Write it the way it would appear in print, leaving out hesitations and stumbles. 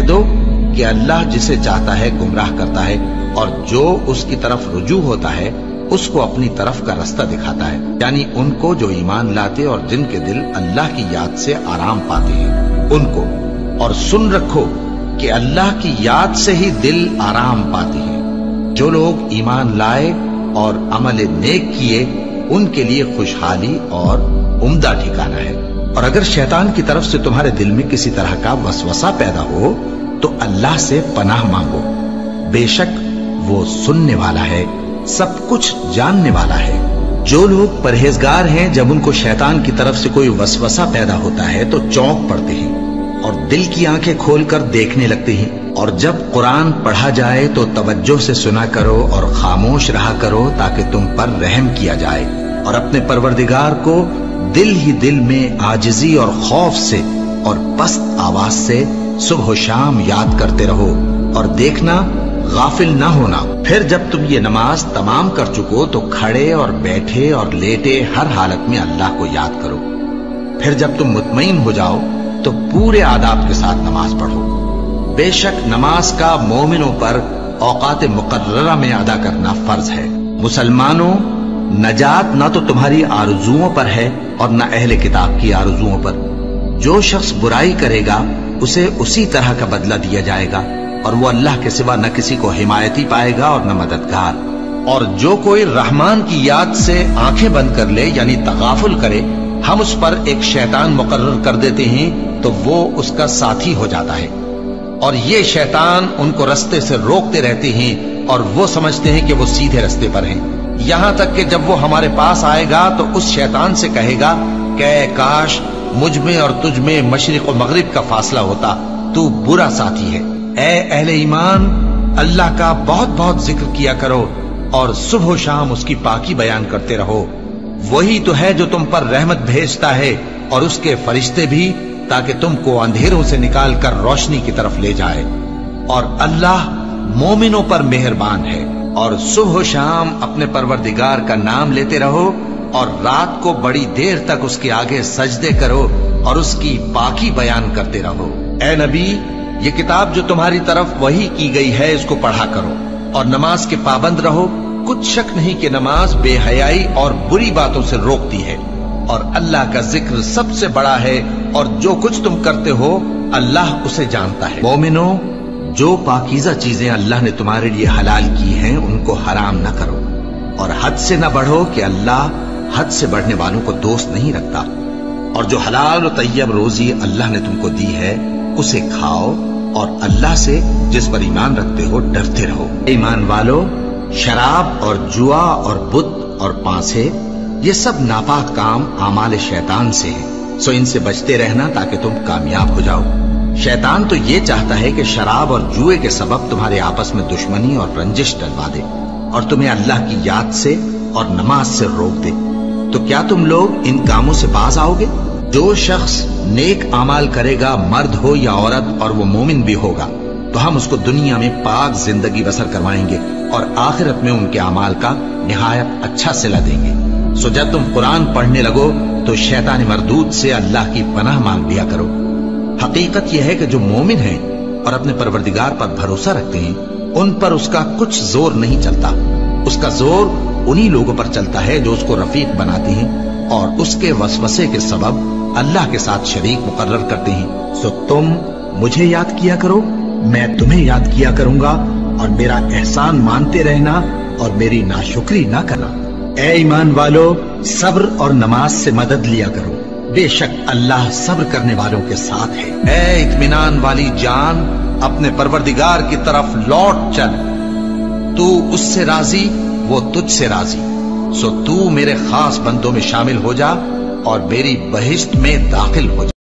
دو کہ اللہ جسے چاہتا ہے گمراہ کرتا ہے اور جو اس کی طرف رجوع ہوتا ہے اس کو اپنی طرف کا رستہ دکھاتا ہے، یعنی ان کو جو ایمان لاتے اور جن کے دل اللہ کی یاد سے آرام پاتے ہیں ان کو۔ اور سن رکھو کہ اللہ کی یاد سے ہی دل آرام پاتے ہیں۔ جو لوگ ایمان لائے اور عمل نیک کیے ان کے لیے خوشحالی اور عمدہ ٹھکانہ ہے۔ اور اگر شیطان کی طرف سے تمہارے دل میں کسی طرح کا وسوسہ پیدا ہو تو اللہ سے پناہ مانگو، بے شک وہ سننے والا ہے، سب کچھ جاننے والا ہے۔ جو لوگ پرہیزگار ہیں جب ان کو شیطان کی طرف سے کوئی وسوسہ پیدا ہوتا ہے تو چونک پڑتے ہیں اور دل کی آنکھیں کھول کر دیکھنے لگتے ہیں، اور جب قرآن پڑھا جائے تو توجہ سے سنا کرو اور خاموش رہا کرو تاکہ تم پر رحم کیا جائے، اور اپنے پروردگار کو دل ہی دل میں عاجزی اور خوف سے اور پست آواز سے صبح و شام یاد کرتے رہو، اور دیکھنا غافل نہ ہونا۔ پھر جب تم یہ نماز تمام کر چکو تو کھڑے اور بیٹھے اور لیٹے ہر حالت میں اللہ کو یاد کرو۔ پھر جب تم مطمئن ہو جاؤ تو پورے آداب کے ساتھ نماز پڑھو۔ بے شک نماز کا مومنوں پر اوقات مقررہ میں ادا کرنا فرض ہے۔ مسلمانوں، نجات نہ تو تمہاری آرزوؤں پر ہے اور نہ اہل کتاب کی آرزوؤں پر۔ جو شخص برائی کرے گا اسے اسی طرح کا بدلہ دیا جائے گا، اور وہ اللہ کے سوا نہ کسی کو حمایتی پائے گا اور نہ مددگار۔ اور جو کوئی رحمان کی یاد سے آنکھیں بند کر لے یعنی تغافل کرے، ہم اس پر ایک شیطان مقرر کر دیتے ہیں تو وہ اس کا ساتھی ہو جاتا ہے، اور یہ شیطان ان کو رستے سے روکتے رہتے ہیں اور وہ سمجھتے ہیں کہ وہ سیدھے رستے پر ہیں، یہاں تک کہ جب وہ ہمارے پاس آئے گا تو اس شیطان سے کہے گا کہ کاش مجھ میں اور تجھ میں مشرق و مغرب کا فاصلہ ہوتا، تو برا ساتھی ہے۔ اے اہل ایمان، اللہ کا بہت بہت ذکر کیا کرو اور صبح و شام اس کی پاکی بیان کرتے رہو، وہی تو ہے جو تم پر رحمت بھیجتا ہے اور اس کے فرشتے بھی، تاکہ تم کو اندھیروں سے نکال کر روشنی کی طرف لے جائے۔ اور اللہ مومنوں پر مہربان ہے۔ اور صبح و شام اپنے پروردگار کا نام لیتے رہو، اور رات کو بڑی دیر تک اس کے آگے سجدے کرو اور اس کی پاکی بیان کرتے رہو۔ اے نبی، یہ کتاب جو تمہاری طرف وحی کی گئی ہے اس کو پڑھا کرو اور نماز کے پابند رہو۔ کچھ شک نہیں کہ نماز بے حیائی اور بری باتوں سے روکتی ہے، اور اللہ کا ذکر سب سے بڑا ہے، اور جو کچھ تم کرتے ہو اللہ اسے جانتا ہے۔ مومنوں، جو پاکیزہ چیزیں اللہ نے تمہارے لیے حلال کی ہیں ان کو حرام نہ کرو، اور حد سے نہ بڑھو کہ اللہ حد سے بڑھنے والوں کو دوست نہیں رکھتا، اور جو حلال و طیب روزی اللہ نے تم کو دی ہے اسے کھاؤ، اور اللہ سے جس پر ایمان رکھتے ہو ڈرتے رہو۔ ایمان والو، شراب اور جوا اور بت اور پانسے یہ سب ناپاک کام اعمال شیطان سے ہیں، سو ان سے بچتے رہنا تاکہ تم کامیاب ہو جاؤ۔ شیطان تو یہ چاہتا ہے کہ شراب اور جوئے کے سبب تمہارے آپس میں دشمنی اور رنجش ڈلوا دے اور تمہیں اللہ کی یاد سے اور نماز سے روک دے۔ تو کیا تم لوگ ان کاموں سے باز آؤ گے؟ جو شخص نیک اعمال کرے گا، مرد ہو یا عورت، اور وہ مومن بھی ہوگا، تو ہم اس کو دنیا میں پاک زندگی بسر کروائیں گے اور آخرت میں ان کے اعمال کا نہایت اچھا صلہ دیں گے۔ سو جب تم قرآن پڑھنے لگو تو شیطان مردود سے اللہ کی پناہ مانگ لیا کرو۔ حقیقت یہ ہے کہ جو مومن ہیں اور اپنے پروردگار پر بھروسہ رکھتے ہیں ان پر اس کا کچھ زور نہیں چلتا، اس کا زور انہی لوگوں پر چلتا ہے جو اس کو رفیق بناتے ہیں اور اس کے وسوسے کے سبب اللہ کے ساتھ شریک مقرر کرتے ہیں۔ سو تم مجھے یاد کیا کرو، میں تمہیں یاد کیا کروں گا، اور میرا احسان مانتے رہنا اور میری ناشکری نہ کرنا۔ اے ایمان والو، صبر اور نماز سے مدد لیا کرو، بے شک اللہ صبر کرنے والوں کے ساتھ ہے۔ اے اطمینان والی جان، اپنے پروردگار کی طرف لوٹ چل، تو اس سے راضی وہ تجھ سے راضی، سو تو میرے خاص بندوں میں شامل ہو جا اور میری بہشت میں داخل ہو جا۔